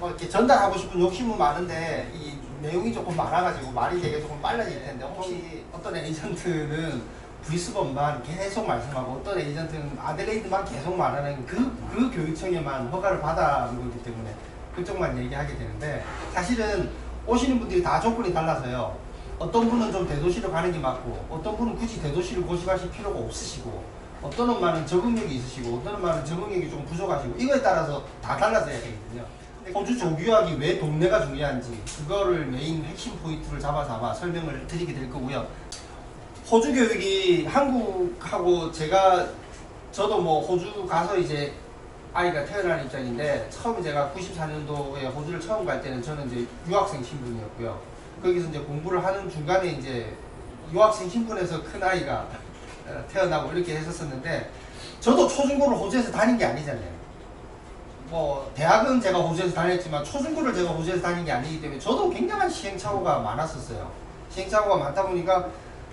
뭐 이렇게 전달하고 싶은 욕심은 많은데 이 내용이 조금 많아가지고 말이 되게 조금 빨라질 텐데 혹시 어떤 에이전트는 브리스번만 계속 말씀하고 어떤 에이전트는 아들레이드만 계속 말하는 그 교육청에만 허가를 받아온 거기 때문에 그쪽만 얘기하게 되는데 사실은 오시는 분들이 다 조건이 달라서요. 어떤 분은 좀 대도시로 가는 게 맞고 어떤 분은 굳이 대도시를 고집하실 필요가 없으시고 어떤 엄마는 적응력이 있으시고 어떤 엄마는 적응력이 좀 부족하시고 이거에 따라서 다 달라져야 되거든요. 호주 조교학이 왜 동네가 중요한지 그거를 메인 핵심 포인트를 잡아서 아마 설명을 드리게 될 거고요. 호주 교육이 한국하고 저도 뭐 호주 가서 이제 아이가 태어난 입장인데 처음에 제가 94년도에 호주를 처음 갈 때는 저는 이제 유학생 신분이었고요. 거기서 이제 공부를 하는 중간에 이제 유학생 신분에서 큰 아이가 태어나고 이렇게 했었는데 저도 초중고를 호주에서 다닌 게 아니잖아요. 뭐 대학은 제가 호주에서 다녔지만 초중고를 제가 호주에서 다닌 게 아니기 때문에 저도 굉장한 시행착오가 많았었어요. 시행착오가 많다 보니까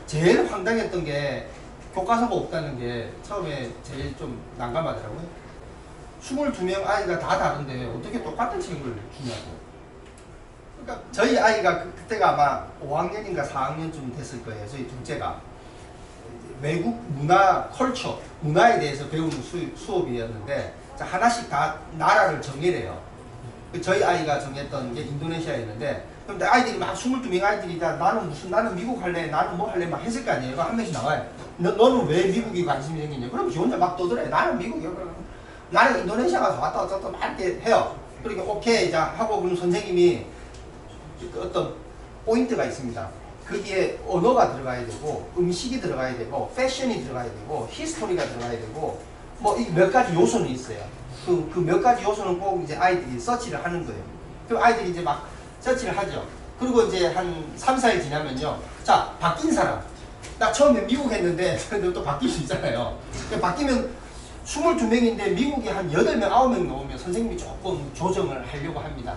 제일 황당했던 게 교과서가 없다는 게 처음에 제일 좀 난감하더라고요. 22명 아이가 다 다른데 어떻게 똑같은 책을 주냐고. 그러니까 저희 아이가 그때가 아마 5학년인가 4학년쯤 됐을 거예요. 저희 둘째가. 외국 문화, 컬처, 문화에 대해서 배우는 수업이었는데 하나씩 다 나라를 정해래요. 저희 아이가 정했던 게 인도네시아였는데 그럼 아이들이 막 22명 아이들이 다 나는 미국 할래, 나는 뭐 할래 막 했을 거 아니에요. 한 명씩 나와요. 너는 왜 미국이 관심이 생기냐? 그럼 지 혼자 막 떠들어요. 나는 미국이요. 나는 인도네시아 가서 왔다 갔다 막 이렇게 해요. 그러니까 오케이 자 하고 그럼 선생님이 어떤 포인트가 있습니다. 거기에 언어가 들어가야 되고 음식이 들어가야 되고 패션이 들어가야 되고 히스토리가 들어가야 되고 뭐 이 몇 가지 요소는 있어요. 그 몇 가지 요소는 꼭 이제 아이들이 서치를 하는 거예요. 그럼 아이들이 이제 막 서치를 하죠. 그리고 이제 한 3, 4일 지나면요. 자, 바뀐 사람. 나 처음에 미국 했는데 또 바뀔 수 있잖아요. 바뀌면 22명인데 미국이 한 8명, 9명 나오면 선생님이 조금 조정을 하려고 합니다.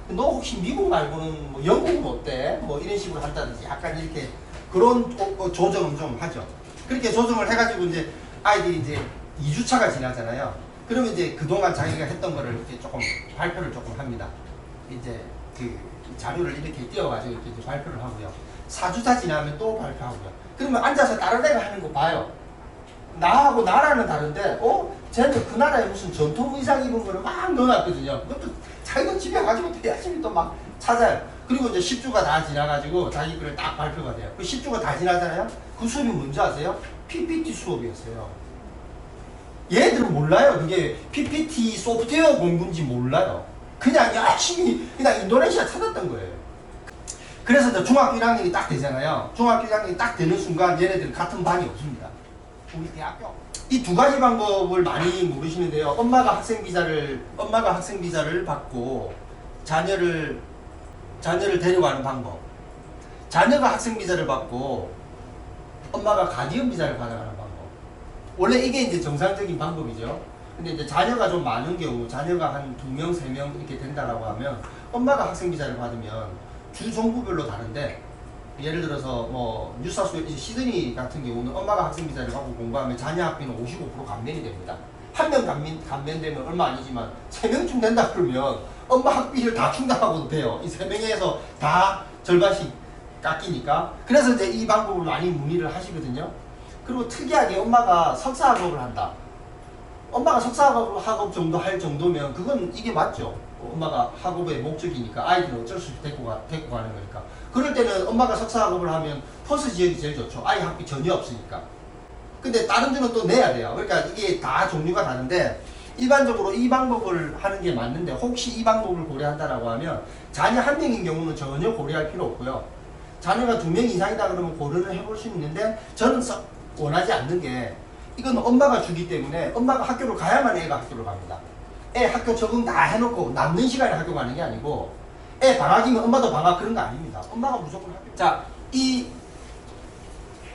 너 혹시 미국 말고는 뭐 영국은 어때? 뭐 이런 식으로 한다든지 약간 이렇게 그런 조정을 좀 하죠. 그렇게 조정을 해가지고 이제 아이들이 이제 2주차가 지나잖아요. 그러면 이제 그동안 자기가 했던 거를 이렇게 조금 발표를 조금 합니다. 이제 그 자료를 이렇게 띄워가지고 이렇게 이제 발표를 하고요. 4주차 지나면 또 발표하고요. 그러면 앉아서 다른 애가 하는 거 봐요. 나하고 나라는 다른데, 쟤는 그 나라에 무슨 전통 의상 입은 거를 막 넣어놨거든요. 그것도 자기가 집에 가지고 또 열심히 또 막 찾아요. 그리고 이제 10주가 다 지나가지고 자기 글을 딱 발표가 돼요. 그 10주가 다 지나잖아요. 그 수업이 뭔지 아세요? PPT 수업이었어요. 얘들은 몰라요. 그게 PPT 소프트웨어 공부인지 몰라요. 그냥 열심히 그냥 인도네시아 찾았던 거예요. 그래서 이제 중학교 1학년이 딱 되잖아요. 중학교 1학년이 딱 되는 순간 얘네들은 같은 반이 없습니다. 우리 대학교. 이 두 가지 방법을 많이 모르시는데요. 엄마가 학생 비자를 받고 자녀를 데려가는 방법. 자녀가 학생 비자를 받고 엄마가 가디언 비자를 받아가는 방법. 원래 이게 이제 정상적인 방법이죠. 근데 이제 자녀가 좀 많은 경우, 자녀가 한 2명, 3명 이렇게 된다라고 하면 엄마가 학생 비자를 받으면 주 정부별로 다른데 예를 들어서 뭐 뉴사우스웨일스 시드니 같은 경우는 엄마가 학생 비자를 받고 공부하면 자녀 학비는 55% 감면이 됩니다. 한 명 감면되면 얼마 아니지만 3명쯤 된다 그러면 엄마 학비를 다 충당하고도 돼요. 이 3명에서 다 절반씩 깎이니까. 그래서 이제 이 방법을 많이 문의를 하시거든요. 그리고 특이하게 엄마가 석사학업을 한다. 엄마가 석사학업 정도 할 정도면 그건 이게 맞죠. 엄마가 학업의 목적이니까 아이들은 어쩔 수 없이 데리고 가는 거니까. 그럴 때는 엄마가 석사학업을 하면 퍼스 지역이 제일 좋죠. 아이 학비 전혀 없으니까. 근데 다른 주는 또 내야 돼요. 그러니까 이게 다 종류가 다른데 일반적으로 이 방법을 하는 게 맞는데 혹시 이 방법을 고려한다라고 하면 자녀 한 명인 경우는 전혀 고려할 필요 없고요. 자녀가 2명 이상이다 그러면 고려를 해볼 수 있는데 저는 원하지 않는 게 이건 엄마가 주기 때문에 엄마가 학교를 가야만 애가 학교를 갑니다. 애 학교 적응 다 해놓고 남는 시간에 학교 가는 게 아니고 애 방학이면 엄마도 방학 그런 거 아닙니다. 엄마가 무조건 학교. 자, 이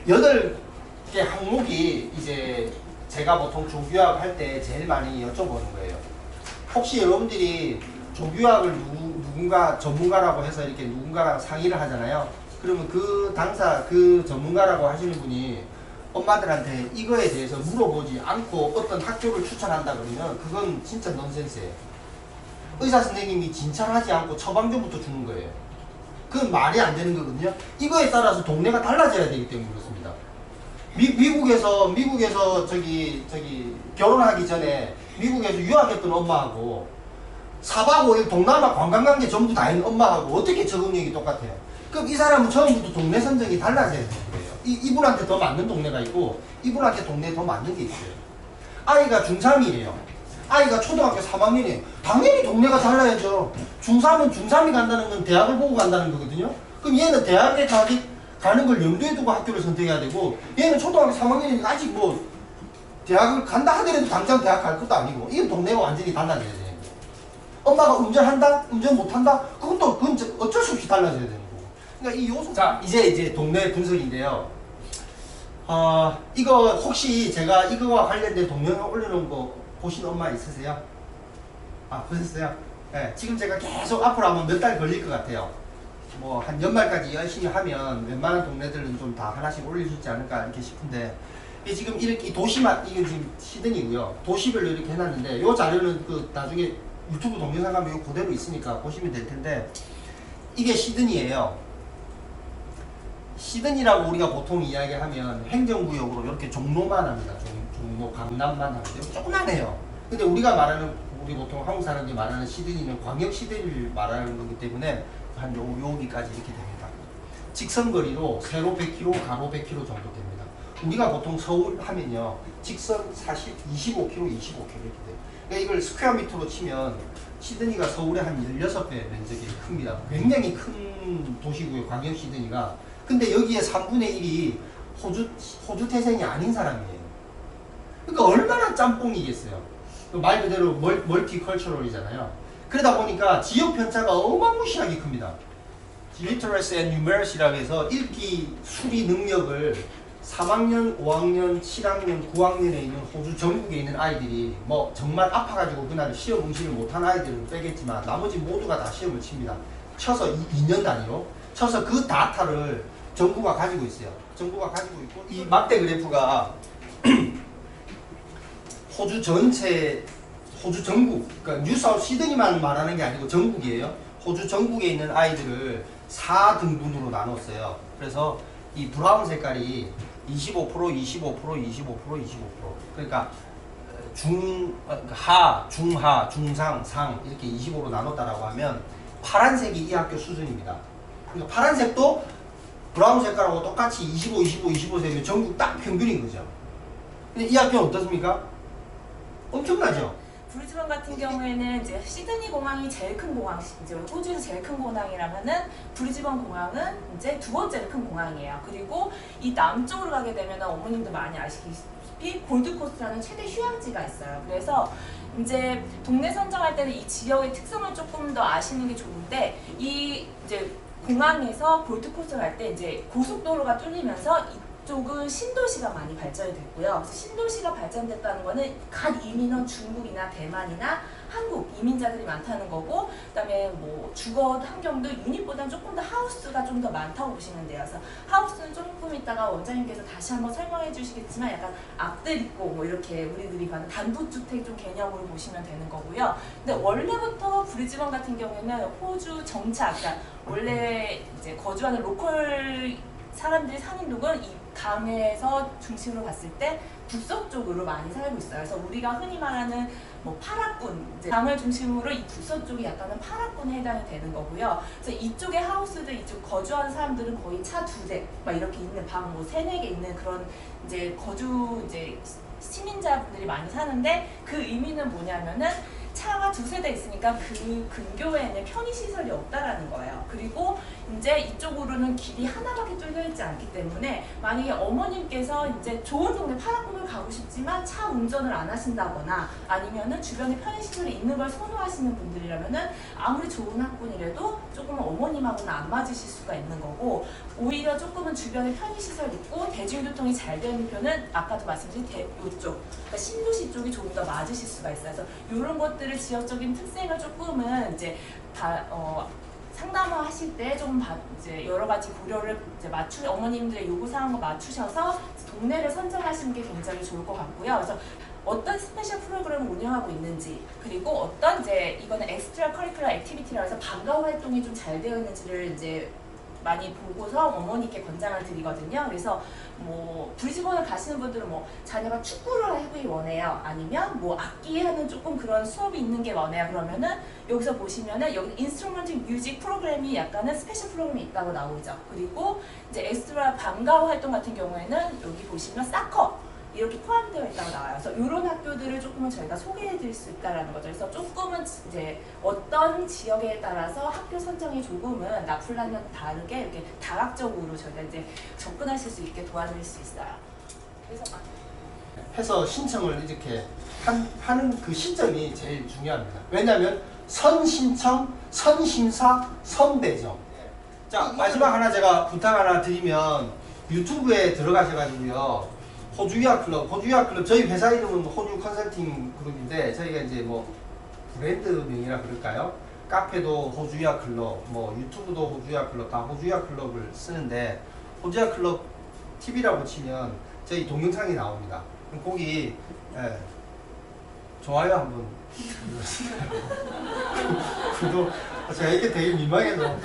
8개 항목이 이제 제가 보통 조교학 할 때 제일 많이 여쭤보는 거예요. 혹시 여러분들이 조교학을 누군가 전문가라고 해서 이렇게 누군가랑 상의를 하잖아요. 그러면 그 당사 그 전문가라고 하시는 분이 엄마들한테 이거에 대해서 물어보지 않고 어떤 학교를 추천한다 그러면 그건 진짜 넌센스예요. 의사 선생님이 진찰하지 않고 처방전부터 주는 거예요. 그건 말이 안 되는 거거든요. 이거에 따라서 동네가 달라져야 되기 때문에 그렇습니다. 미국에서 저기 결혼하기 전에 미국에서 유학했던 엄마하고 4박 5일 동남아 관광관계 전부 다 있는 엄마하고 어떻게 적응력이 똑같아요? 그럼 이 사람은 처음부터 동네 선정이 달라져야 되는 거예요. 이분한테 더 맞는 동네가 있고 이분한테 동네에 더 맞는 게 있어요. 아이가 중3이에요. 아이가 초등학교 3학년이에요. 당연히 동네가 달라야죠. 중3은 중3이 간다는 건 대학을 보고 간다는 거거든요. 그럼 얘는 대학에 가는 걸 염두에 두고 학교를 선택해야 되고 얘는 초등학교 3학년이니까 아직 뭐 대학을 간다 하더라도 당장 대학 갈 것도 아니고 이건 동네가 완전히 달라져야 돼요. 엄마가 운전한다? 운전 못한다? 그건 어쩔 수 없이 달라져야 되는 거고. 그러니까 이 요소. 자, 이제 동네 분석인데요. 이거 혹시 제가 이거와 관련된 동영상 올려놓은 거 보신 엄마 있으세요? 보셨어요? 네, 지금 제가 계속 앞으로 아마 몇 달 걸릴 것 같아요. 뭐 한 연말까지 열심히 하면 웬만한 동네들은 좀 다 하나씩 올릴 수 있지 않을까 이렇게 싶은데 이게 지금 이렇게 도시만 이게 지금 시드니고요. 도시별로 이렇게 해놨는데 이 자료는 그 나중에 유튜브 동영상 가면 이거 그대로 있으니까 보시면 될 텐데 이게 시드니예요. 시드니라고 우리가 보통 이야기하면 행정구역으로 이렇게 종로만 합니다. 종로 강남만 합니다. 조그만해요. 근데 우리가 말하는 우리 보통 한국 사람들이 말하는 시드니는 광역 시드니를 말하는 거기 때문에 한 여기까지 이렇게 됩니다. 직선거리로 세로 100km, 가로 100km 정도 됩니다. 우리가 보통 서울 하면요. 직선 25km, 25km 이렇게 돼요. 그러니까 이걸 스퀘어 미터로 치면 시드니가 서울의 한 16배 면적이 큽니다. 굉장히 큰 도시고요. 광역 시드니가. 근데 여기에 3분의 1이 호주 태생이 아닌 사람이에요. 그러니까 얼마나 짬뽕이겠어요. 말 그대로 멀티컬처럴이잖아요. 그러다 보니까 지역 편차가 어마무시하게 큽니다. Literacy and Numeracy라고 해서 읽기, 수리 능력을 3학년, 5학년, 7학년, 9학년에 있는 호주 전국에 있는 아이들이 뭐 정말 아파가지고 그날 시험 응시를 못한 아이들은 빼겠지만 나머지 모두가 다 시험을 칩니다. 쳐서 2년 단위로 쳐서 그 다타를 정부가 가지고 있어요. 정부가 가지고 있고 이 막대 그래프가 호주 전체 호주 전국 그러니까 뉴사우스 시드니만 말하는 게 아니고 전국이에요. 호주 전국에 있는 아이들을 4등분으로 나눴어요. 그래서 이 브라운 색깔이 25%, 25%, 25%, 25%. 그러니까 하, 중하, 중상, 상 이렇게 25로 나눴다라고 하면 파란색이 이 학교 수준입니다. 그러니까 파란색도 브라운 색깔하고 똑같이 25, 25, 25 세면 전국 딱 평균인 거죠. 근데 이 학교는 어떻습니까? 엄청나죠? 브리즈번 같은 경우에는 이제 시드니 공항이 제일 큰 공항, 이제 호주에서 제일 큰 공항이라면은 브리즈번 공항은 이제 두 번째로 큰 공항이에요. 그리고 이 남쪽으로 가게 되면 어머님도 많이 아시다시피 골드코스트라는 최대 휴양지가 있어요. 그래서 이제 동네 선정할 때는 이 지역의 특성을 조금 더 아시는 게 좋은데 이 이제 공항에서 골드코스트 갈 때 이제 고속도로가 뚫리면서 이쪽은 신도시가 많이 발전이 됐고요. 그래서 신도시가 발전됐다는 거는 갓 이민원 중국이나 대만이나 한국 이민자들이 많다는 거고, 그다음에 뭐 주거 환경도 유닛보다는 조금 더 하우스가 좀 더 많다고 보시면 돼요. 그래서 하우스는 조금 있다가 원장님께서 다시 한번 설명해 주시겠지만 약간 앞들 있고 뭐 이렇게 우리들이 가는 단독주택 좀 개념으로 보시면 되는 거고요. 근데 원래부터 브리즈번 같은 경우에는 호주 정착, 그러니까 원래 이제 거주하는 로컬 사람들이 사는 쪽은 이 강에서 중심으로 봤을 때 북서쪽으로 많이 살고 있어요. 그래서 우리가 흔히 말하는 뭐 파라군, 이제 강을 중심으로 이 북서쪽이 약간은 파라군에 해당이 되는 거고요. 그래서 이쪽에 하우스들, 이쪽 거주하는 사람들은 거의 차 2대 막 이렇게 있는 방 뭐 3, 4개 있는 그런 이제 이제 시민자분들이 많이 사는데 그 의미는 뭐냐면은 차가 2세대 있으니까 그 근교에는 편의시설이 없다라는 거예요. 그리고 이제 이쪽으로는 길이 하나밖에 뚫려 있지 않기 때문에 만약에 어머님께서 이제 좋은 동네 파라군을 가고 싶지만 차 운전을 안 하신다거나 아니면은 주변에 편의시설이 있는 걸 선호하시는 분들이라면은 아무리 좋은 학군이라도 조금은 어머님하고는 안 맞으실 수가 있는 거고, 오히려 조금은 주변에 편의시설 있고 대중교통이 잘 되는 편은 아까도 말씀드린 이쪽 그러니까 신도시 쪽이 조금 더 맞으실 수가 있어요. 그래서 이런 것들을 지역적인 특색을 조금은 이제 상담하실 때 조금 이제 여러 가지 고려를 이제 어머님들의 요구 사항과 맞추셔서 동네를 선정하시는 게 굉장히 좋을 것 같고요. 그래서 어떤 스페셜 프로그램을 운영하고 있는지, 그리고 어떤 이제 이거는 엑스트라 커리큘러 액티비티라고 해서 방과 활동이 좀 잘 되어 있는지를 이제 많이 보고서 어머니께 권장을 드리거든요. 그래서 뭐 브리즈번을 가시는 분들은 뭐 자녀가 축구를 하기 원해요. 아니면 뭐 악기 하는 조금 그런 수업이 있는 게 원해요. 그러면은 여기서 보시면은 여기 인스트루먼트 뮤직 프로그램이 약간은 스페셜 프로그램이 있다고 나오죠. 그리고 이제 엑스트라 방과 활동 같은 경우에는 여기 보시면 사커 이렇게 포함되어 있다고 나와요. 그래서 이런 학교들을 조금은 저희가 소개해 드릴 수 있다는 거죠. 그래서 조금은 이제 어떤 지역에 따라서 학교 선정이 조금은 나폴란과 다르게 이렇게 다각적으로 저희가 이제 접근하실 수 있게 도와드릴 수 있어요. 그래서 해서 신청을 이렇게 하는 그 시점이 제일 중요합니다. 왜냐하면 선신청, 선심사, 선배정. 자, 마지막 하나 제가 부탁 하나 드리면 유튜브에 들어가셔가지고요. 호주유학 클럽, 저희 회사 이름은 호주 컨설팅 그룹인데 저희가 이제 뭐 브랜드 명이라 그럴까요? 카페도 호주유학 클럽, 뭐 유튜브도 호주유학 클럽, 다 호주유학 클럽을 쓰는데 호주유학 클럽 TV라고 치면 저희 동영상이 나옵니다. 그럼 거기 좋아요 한번 눌러주세요. 구독. 제가 이게 되게 민망해서.